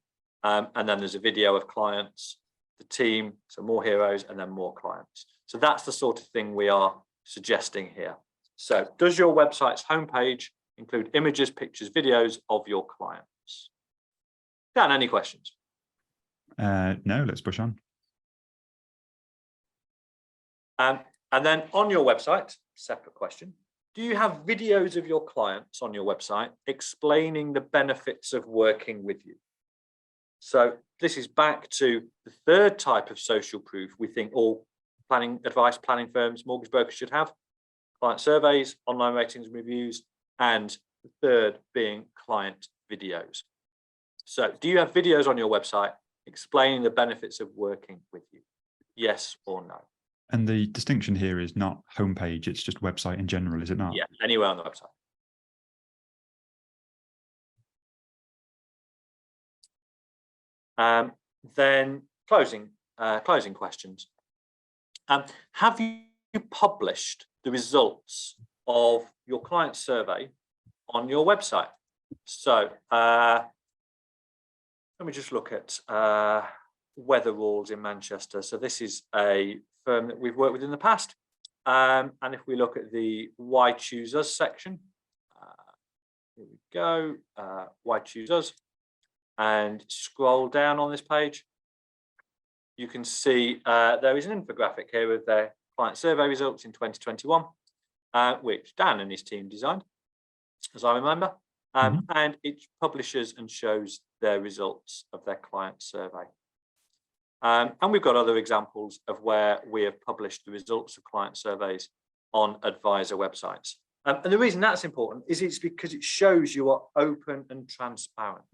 And then there's a video of clients, the team, so more heroes, and then more clients. So that's the sort of thing we are suggesting here. So does your website's homepage include images, pictures, videos of your clients? Dan, any questions? No, let's push on. And then on your website, separate question, do you have videos of your clients on your website explaining the benefits of working with you? So this is back to the third type of social proof we think all planning firms, mortgage brokers should have: client surveys, online ratings and reviews, and the third being client videos. So do you have videos on your website explaining the benefits of working with you? Yes or no? And the distinction here is not homepage, it's just website in general, is it not? Yeah, anywhere on the website. Then closing questions. Have you published the results of your client survey on your website? So let me just look at Weatheralls in Manchester. So this is a firm that we've worked with in the past. And if we look at the Why Choose Us section, here we go, Why Choose Us, and scroll down on this page, you can see there is an infographic here of their client survey results in 2021, which Dan and his team designed, as I remember. And it publishes and shows their results of their client survey. And we've got other examples of where we have published the results of client surveys on advisor websites. And the reason that's important is it's because it shows you are open and transparent.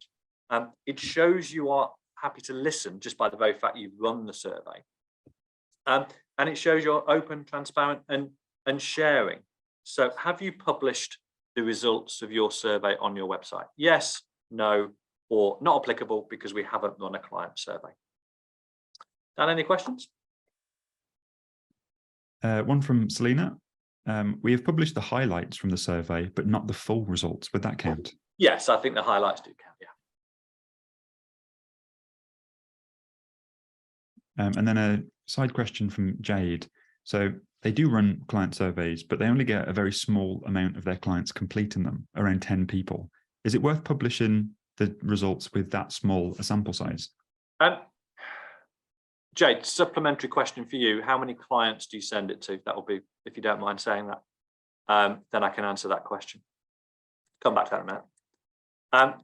It shows you are happy to listen just by the very fact you've run the survey. And it shows you're open, transparent, and sharing. So have you published the results of your survey on your website? Yes, no, or not applicable because we haven't run a client survey. Dan, any questions? One from Selena. We have published the highlights from the survey, but not the full results. Would that count? Yes, I think the highlights do count, yeah. And then a side question from Jade. So they do run client surveys, but they only get a very small amount of their clients completing them, around 10 people. Is it worth publishing the results with that small a sample size? Jade, supplementary question for you. How many clients do you send it to? That will be, if you don't mind saying that, then I can answer that question. Come back to that in a minute.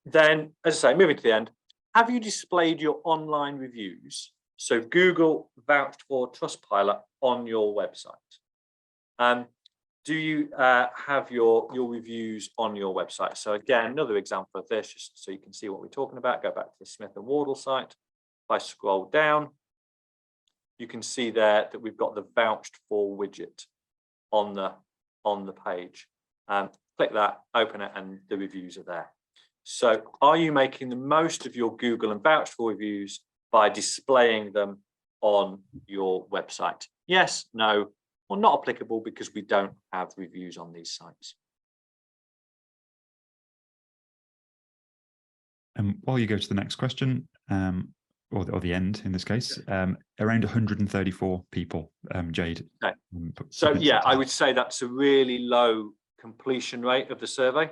Then, as I say, moving to the end, have you displayed your online reviews? So Google vouched for Trustpilot on your website. Do you have your reviews on your website? So again, another example of this, just so you can see what we're talking about. Go back to the Smith & Wardle site. If I scroll down, you can see there that we've got the vouched for widget on the page. Click that, open it, and the reviews are there. So are you making the most of your Google and vouched for reviews by displaying them on your website? Yes, no, or not applicable because we don't have reviews on these sites. While you go to the next question, or the end in this case, around 134 people, Jade. Okay. So yeah, I would say that's a really low completion rate of the survey.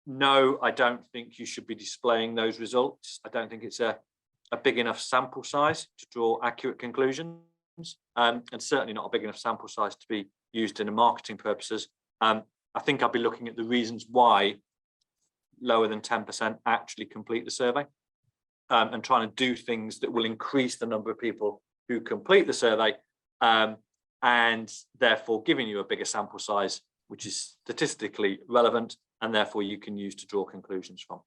No, I don't think you should be displaying those results. I don't think it's a big enough sample size to draw accurate conclusions, and certainly not a big enough sample size to be used in marketing purposes. I think I'll be looking at the reasons why lower than 10% actually complete the survey, and trying to do things that will increase the number of people who complete the survey, and therefore giving you a bigger sample size, which is statistically relevant, and therefore you can use to draw conclusions from.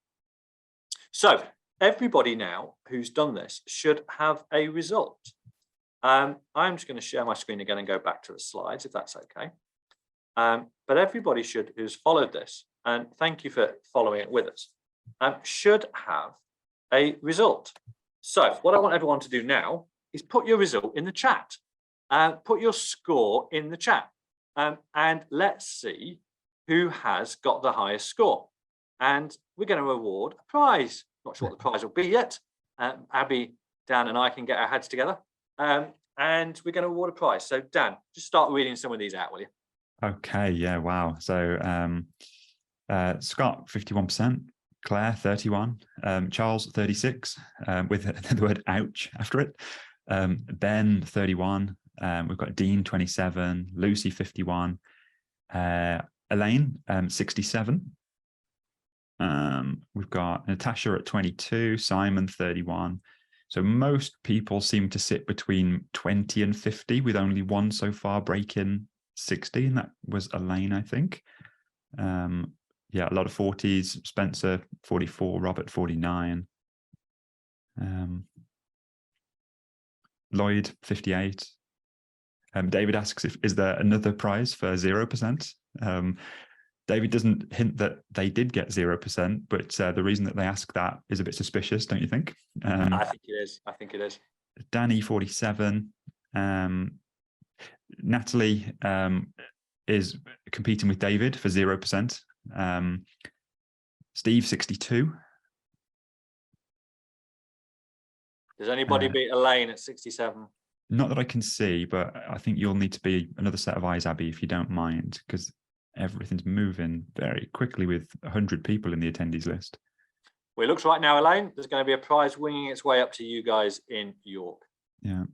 So everybody now who's done this should have a result. I'm just going to share my screen again and go back to the slides, if that's okay. But everybody should, who's followed this, and thank you for following it with us, should have a result. So what I want everyone to do now is put your result in the chat. Put your score in the chat, and let's see who has got the highest score. And we're going to award a prize. Not sure what the prize will be yet. Abby, Dan, and I can get our heads together, and we're going to award a prize. So Dan, just start reading some of these out, will you? Okay, yeah, wow. So Scott, 51%, Claire, 31, Charles, 36, with the word ouch after it. Ben, 31, we've got Dean, 27, Lucy, 51, Elaine, 67. We've got Natasha at 22, Simon, 31. So most people seem to sit between 20 and 50, with only one so far breaking 60, and that was Elaine, I think. Yeah, a lot of 40s. Spencer, 44, Robert, 49. Lloyd, 58. David asks, is there another prize for 0%? David doesn't hint that they did get 0%, but the reason that they ask that is a bit suspicious, don't you think? I think it is. I think it is. Danny, 47. Natalie is competing with David for 0%. Steve, 62. Does anybody beat Elaine at 67? Not that I can see, but I think you'll need to be another set of eyes, Abby, if you don't mind, because everything's moving very quickly with 100 people in the attendees list. Well, it looks right now, Elaine, there's going to be a prize winging its way up to you guys in York. Yeah.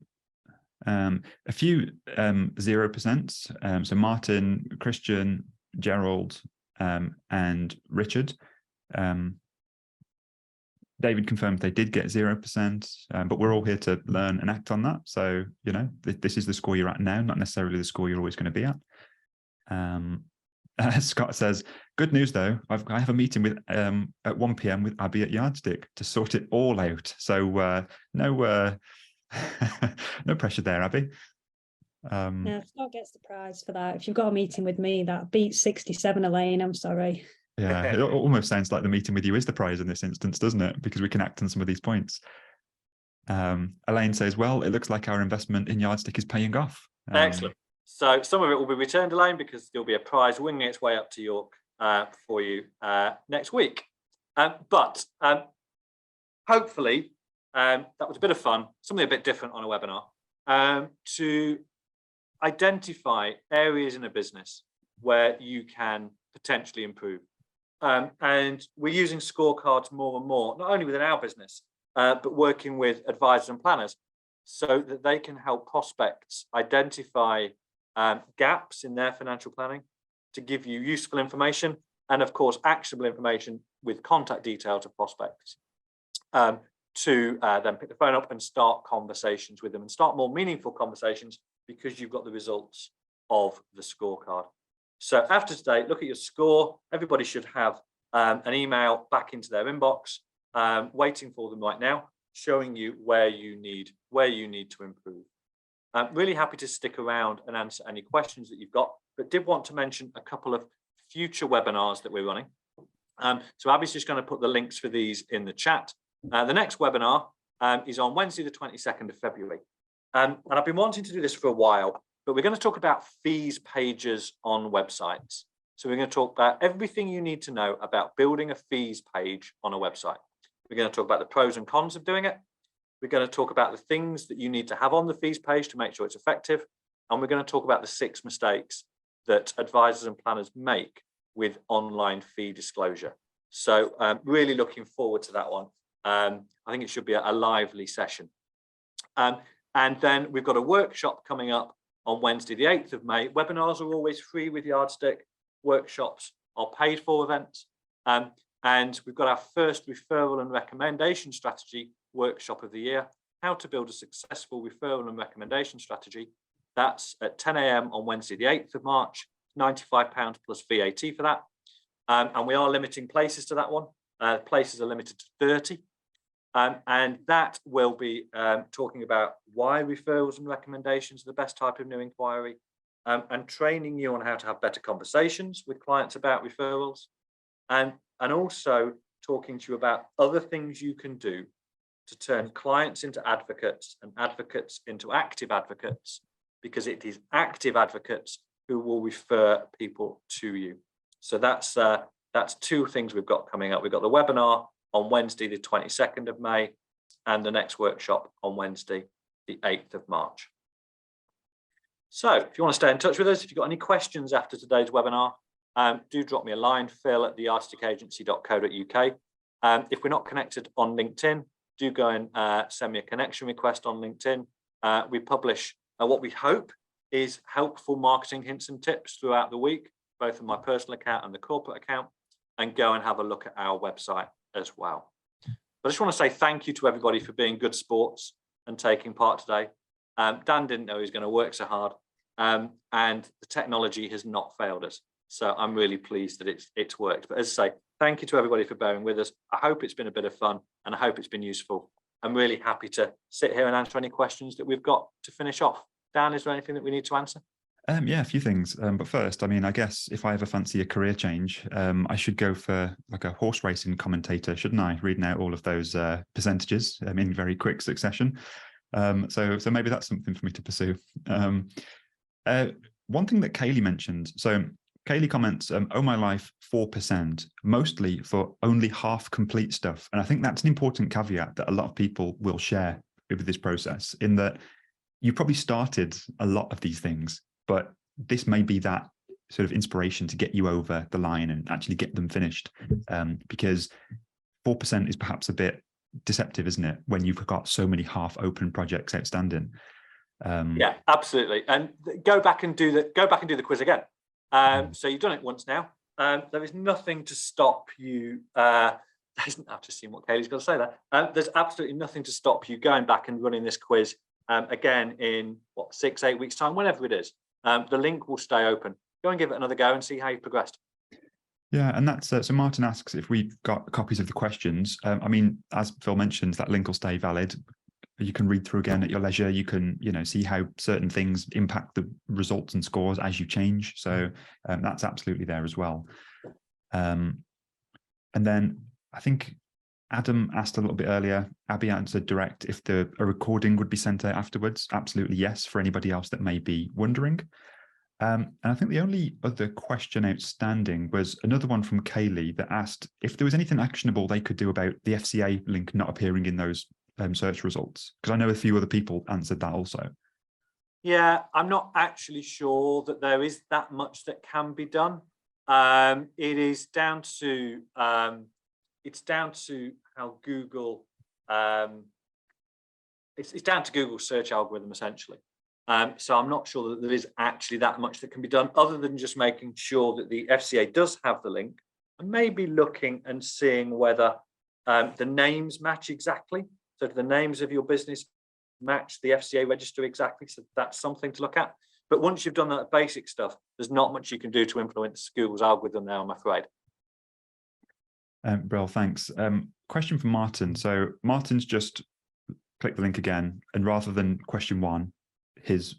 A few 0%. So Martin, Christian, Gerald, and Richard. David confirmed they did get 0%, but we're all here to learn and act on that. So, you know, this is the score you're at now, not necessarily the score you're always going to be at. Scott says, good news though, I have a meeting with at 1 p.m. with Abby at Yardstick to sort it all out. So no no pressure there, Abby. Yeah, Scott gets the prize for that. If you've got a meeting with me, that beats 67, Elaine. I'm sorry. Yeah, it almost sounds like the meeting with you is the prize in this instance, doesn't it? Because we can act on some of these points. Elaine says, well, it looks like our investment in Yardstick is paying off. Excellent. So some of it will be returned, Elaine, because there'll be a prize winging its way up to York for you next week. But hopefully that was a bit of fun, something a bit different on a webinar, to identify areas in a business where you can potentially improve. And we're using scorecards more and more, not only within our business, but working with advisors and planners so that they can help prospects identify gaps in their financial planning to give you useful information and, of course, actionable information with contact details of prospects to then pick the phone up and start conversations with them and start more meaningful conversations because you've got the results of the scorecard. So after today, look at your score. Everybody should have an email back into their inbox waiting for them right now, showing you where you need to improve. I'm really happy to stick around and answer any questions that you've got, but did want to mention a couple of future webinars that we're running. So Abby's just going to put the links for these in the chat. The next webinar is on Wednesday, the 22nd of February. And I've been wanting to do this for a while, but we're going to talk about fees pages on websites. So we're going to talk about everything you need to know about building a fees page on a website. We're going to talk about the pros and cons of doing it. We're going to talk about the things that you need to have on the fees page to make sure it's effective. And we're going to talk about the 6 mistakes that advisors and planners make with online fee disclosure. So really looking forward to that one. I think it should be a lively session. And then we've got a workshop coming up on Wednesday, the 8th of May. Webinars are always free with Yardstick. Workshops are paid for events. And we've got our first referral and recommendation strategy workshop of the year, how to build a successful referral and recommendation strategy. That's at 10 a.m. on Wednesday, the 8th of March, £95 plus VAT for that. And we are limiting places to that one. Places are limited to 30. And that will be talking about why referrals and recommendations are the best type of new inquiry, and training you on how to have better conversations with clients about referrals, and also talking to you about other things you can do to turn clients into advocates and advocates into active advocates, because it is active advocates who will refer people to you. So that's 2 things we've got coming up. We've got the webinar on Wednesday, the 22nd of May, and the next workshop on Wednesday, the 8th of March. So if you want to stay in touch with us, if you've got any questions after today's webinar, do drop me a line, phil@thearcticagency.co.uk. If we're not connected on LinkedIn, do go and send me a connection request on LinkedIn. We publish what we hope is helpful marketing hints and tips throughout the week, both on my personal account and the corporate account, and go and have a look at our website as well. But I just want to say thank you to everybody for being good sports and taking part today. Dan didn't know he was going to work so hard, and the technology has not failed us. So I'm really pleased that it's worked. But as I say, thank you to everybody for bearing with us. I hope it's been a bit of fun and I hope it's been useful. I'm really happy to sit here and answer any questions that we've got to finish off. Dan, is there anything that we need to answer? Yeah, a few things. But first, I mean, I guess if I ever fancy a career change, I should go for like a horse racing commentator, shouldn't I? Reading out all of those percentages in very quick succession. So maybe that's something for me to pursue. One thing that Kaylee mentioned. So Kaylee comments, oh my life, 4%, mostly for only half complete stuff. And I think that's an important caveat that a lot of people will share with this process, in that you probably started a lot of these things, but this may be that sort of inspiration to get you over the line and actually get them finished, because 4% is perhaps a bit deceptive, isn't it, when you've got so many half open projects outstanding. Yeah, absolutely. And go back and do the quiz again. So you've done it once now. there is nothing to stop you. I've just seen what Kaylee's got to say there. There's absolutely nothing to stop you going back and running this quiz again in 6-8 weeks time, whenever it is. The link will stay open. Go and give it another go and see how you've progressed. Yeah, and that's so Martin asks if we've got copies of the questions. I mean, as Phil mentioned, that link will stay valid. You can read through again at your leisure. You can, see how certain things impact the results and scores as you change. So that's absolutely there as well. And then I think Adam asked a little bit earlier. Abby answered direct if a recording would be sent out afterwards. Absolutely yes, for anybody else that may be wondering. And I think the only other question outstanding was another one from Kaylee that asked if there was anything actionable they could do about the FCA link not appearing in those search results, because I know a few other people answered that also. Yeah, I'm not actually sure that there is that much that can be done. It is down to how Google it's down to Google's search algorithm essentially. So I'm not sure that there is actually that much that can be done other than just making sure that the FCA does have the link and maybe looking and seeing whether the names match exactly. So do the names of your business match the FCA register exactly? So that's something to look at. But once you've done that basic stuff, there's not much you can do to influence Google's algorithm now, I'm afraid. Brill, thanks. Question from Martin. So Martin's just clicked the link again, and rather than question 1, his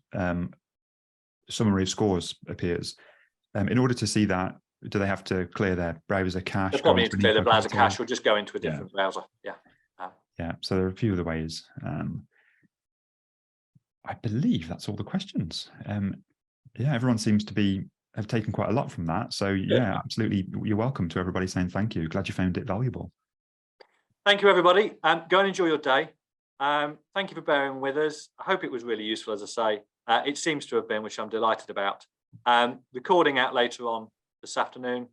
summary of scores appears. In order to see that, do they have to clear their browser cache? They probably need to clear their browser cache or just go into a different browser. Yeah. Yeah, so there are a few other ways. I believe that's all the questions. Yeah, everyone seems to have taken quite a lot from that. So yeah, absolutely. You're welcome to everybody saying thank you. Glad you found it valuable. Thank you, everybody. Go and enjoy your day. Thank you for bearing with us. I hope it was really useful, as I say. It seems to have been, which I'm delighted about. Recording out later on this afternoon.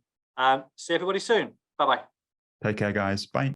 See everybody soon. Bye-bye. Take care, guys. Bye.